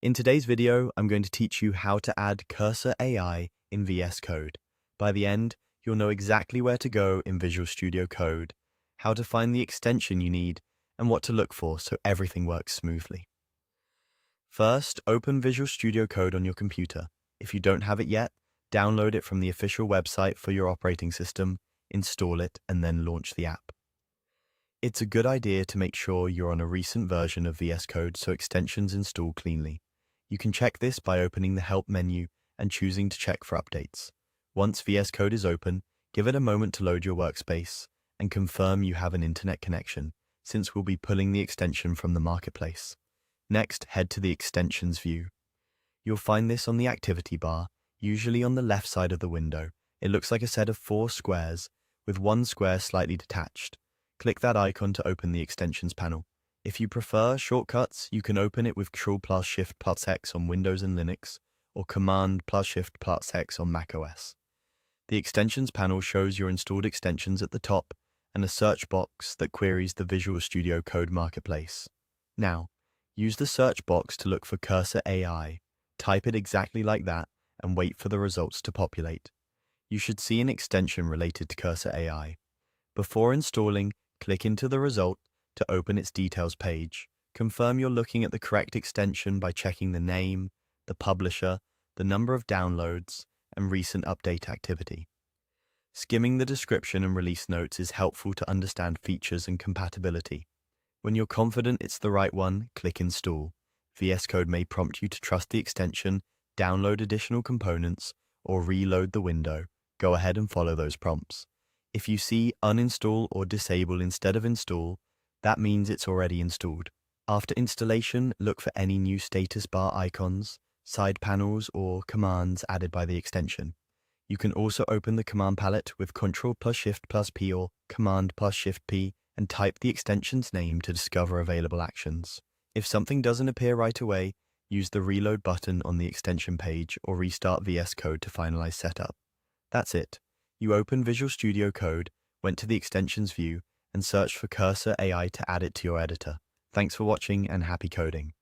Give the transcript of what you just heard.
In today's video, I'm going to teach you how to add Cursor AI in VS Code. By the end, you'll know exactly where to go in Visual Studio Code, how to find the extension you need, and what to look for so everything works smoothly. First, open Visual Studio Code on your computer. If you don't have it yet, download it from the official website for your operating system, install it, and then launch the app. It's a good idea to make sure you're on a recent version of VS Code so extensions install cleanly. You can check this by opening the Help menu and choosing to check for updates. Once VS Code is open, give it a moment to load your workspace and confirm you have an internet connection, since we'll be pulling the extension from the marketplace. Next, head to the Extensions view. You'll find this on the activity bar, usually on the left side of the window. It looks like a set of 4 squares, with one square slightly detached. Click that icon to open the Extensions panel. If you prefer shortcuts, you can open it with Ctrl+Shift+X on Windows and Linux, or Command+Shift+X on macOS. The Extensions panel shows your installed extensions at the top and a search box that queries the Visual Studio Code marketplace. Now, use the search box to look for Cursor AI. Type it exactly like that and wait for the results to populate. You should see an extension related to Cursor AI. Before installing, click into the result to open its details page. Confirm you're looking at the correct extension by checking the name, the publisher, the number of downloads, and recent update activity. Skimming the description and release notes is helpful to understand features and compatibility. When you're confident it's the right one, click Install. VS Code may prompt you to trust the extension, download additional components, or reload the window. Go ahead and follow those prompts. If you see Uninstall or Disable instead of Install, that means it's already installed. After installation, look for any new status bar icons, side panels, or commands added by the extension. You can also open the command palette with Ctrl+Shift+P or Command+Shift+P and type the extension's name to discover available actions. If something doesn't appear right away, use the Reload button on the extension page or restart VS Code to finalize setup. That's it. You open Visual Studio Code, went to the Extensions view, and searched for Cursor AI to add it to your editor. Thanks for watching and happy coding.